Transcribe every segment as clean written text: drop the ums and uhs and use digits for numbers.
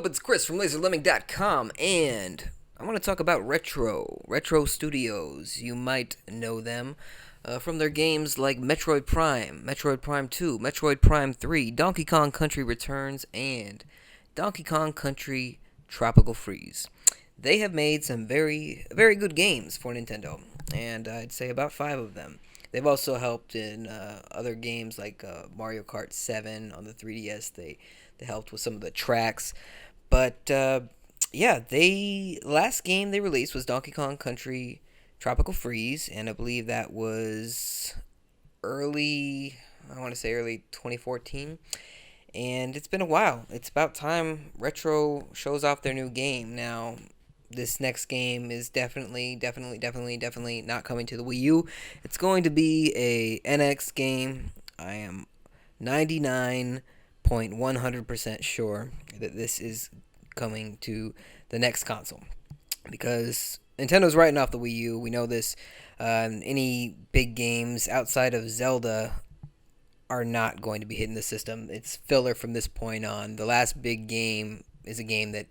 up? It's Chris from LaserLemming.com, and I want to talk about Retro Studios. You might know them from their games like Metroid Prime, Metroid Prime 2, Metroid Prime 3, Donkey Kong Country Returns, and Donkey Kong Country Tropical Freeze. They have made some very, very good games for Nintendo, and I'd say about 5 of them. They've also helped in other games like Mario Kart 7 on the 3DS. They helped with some of the tracks. But yeah, they last game they released was Donkey Kong Country Tropical Freeze, and I believe that was early. I want to say early 2014. And it's been a while. It's about time Retro shows off their new game. Now, this next game is definitely not coming to the Wii U. It's going to be a NX game. I am 99.100% sure that this is coming to the next console, because Nintendo's writing off the Wii U. We know this. Any big games outside of Zelda are not going to be hitting the system. It's filler from this point on. The last big game is a game that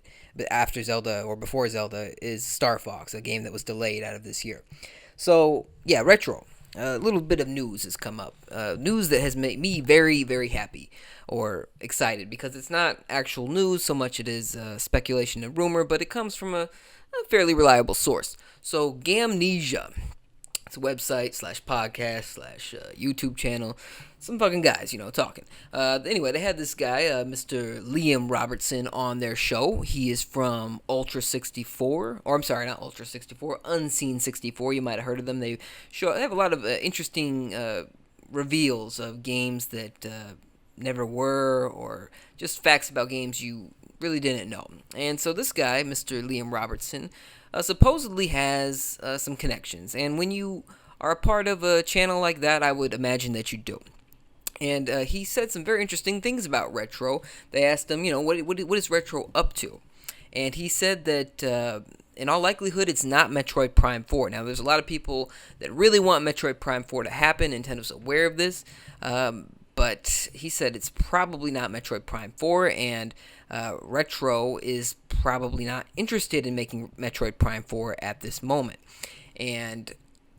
after Zelda or before Zelda is Star Fox, a game that was delayed out of this year. So yeah, Retro. A little bit of news has come up. News that has made me very, very happy or excited, because it's not actual news so much it is speculation and rumor, but it comes from a fairly reliable source. So Gamnesia, it's a website / podcast / YouTube channel. Some fucking guys, talking. Anyway, they had this guy, Mr. Liam Robertson, on their show. He is from Ultra 64, or I'm sorry, not Ultra 64, Unseen 64. You might have heard of them. They have a lot of interesting reveals of games that never were, or just facts about games you really didn't know. And so this guy, Mr. Liam Robertson, supposedly has some connections. And when you are a part of a channel like that, I would imagine that you do. And he said some very interesting things about Retro. They asked him, what is Retro up to? And he said that in all likelihood, it's not Metroid Prime 4. Now, there's a lot of people that really want Metroid Prime 4 to happen. Nintendo's aware of this. But he said it's probably not Metroid Prime 4, and Retro is probably not interested in making Metroid Prime 4 at this moment. And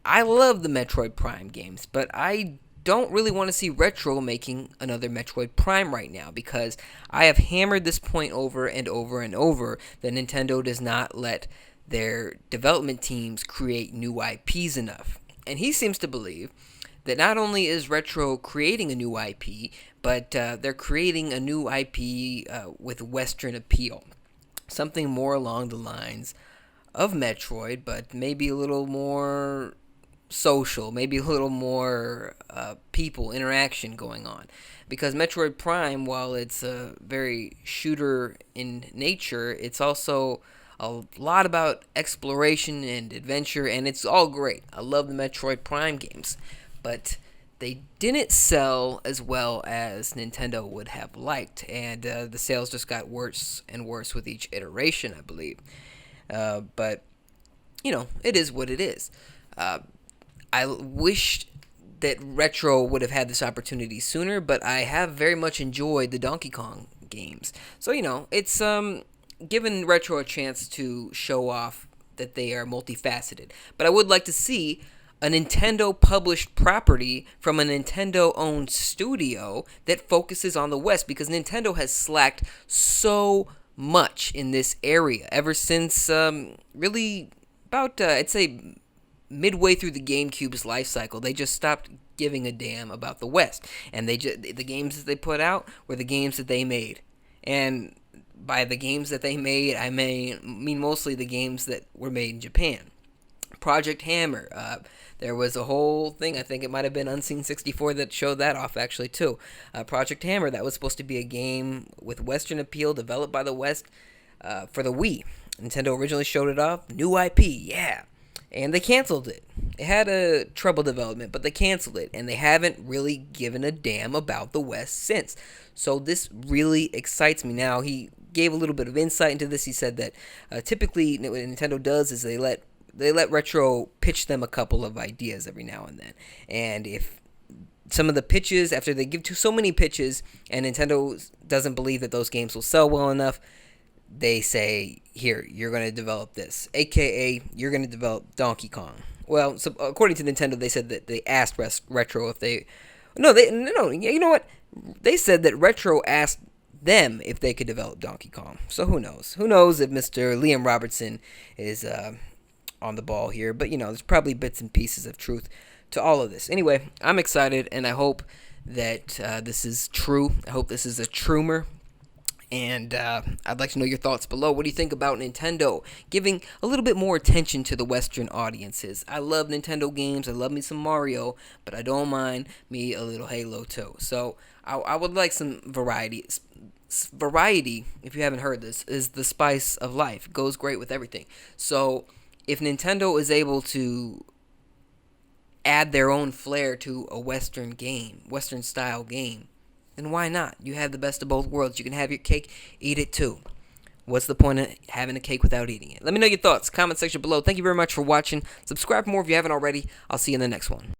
I love the Metroid Prime games, but I don't really want to see Retro making another Metroid Prime right now, because I have hammered this point over and over and over that Nintendo does not let their development teams create new IPs enough. And he seems to believe that not only is Retro creating a new IP, but they're creating a new IP with Western appeal. Something more along the lines of Metroid, but maybe a little more social, maybe a little more people interaction going on. Because Metroid Prime, while it's very shooter in nature, it's also a lot about exploration and adventure, and it's all great. I love the Metroid Prime games, but they didn't sell as well as Nintendo would have liked, and the sales just got worse and worse with each iteration, I believe. But it is what it is. I wish that Retro would have had this opportunity sooner, but I have very much enjoyed the Donkey Kong games. So, it's given Retro a chance to show off that they are multifaceted. But I would like to see a Nintendo-published property from a Nintendo-owned studio that focuses on the West, because Nintendo has slacked so much in this area ever since really about, I'd say, midway through the GameCube's life cycle. They just stopped giving a damn about the West, and the games that they put out were the games that they made. And by the games that they made, I mean mostly the games that were made in Japan. Project Hammer, there was a whole thing, I think it might have been Unseen 64 that showed that off actually too. Project Hammer, that was supposed to be a game with Western appeal, developed by the West for the Wii. Nintendo originally showed it off, new IP, yeah. And they canceled it. It had a trouble development, but they canceled it. And they haven't really given a damn about the West since. So this really excites me. Now, he gave a little bit of insight into this. He said that typically what Nintendo does is they let Retro pitch them a couple of ideas every now and then. And if some of the pitches, after they give to so many pitches, and Nintendo doesn't believe that those games will sell well enough, they say, here, you're going to develop this, aka you're going to develop Donkey Kong. Well, so according to Nintendo, they said that they asked Retro if they, no, you know what? They said that Retro asked them if they could develop Donkey Kong. So who knows? Who knows if Mr. Liam Robertson is on the ball here? But there's probably bits and pieces of truth to all of this. Anyway, I'm excited, and I hope that this is true. I hope this is a trumer. And I'd like to know your thoughts below. What do you think about Nintendo giving a little bit more attention to the Western audiences? I love Nintendo games. I love me some Mario, but I don't mind me a little Halo too. So I would like some variety. Variety, if you haven't heard this, is the spice of life. It goes great with everything. So if Nintendo is able to add their own flair to a Western game, Western style game, then why not? You have the best of both worlds. You can have your cake, eat it too. What's the point of having a cake without eating it? Let me know your thoughts. Comment section below. Thank you very much for watching. Subscribe for more if you haven't already. I'll see you in the next one.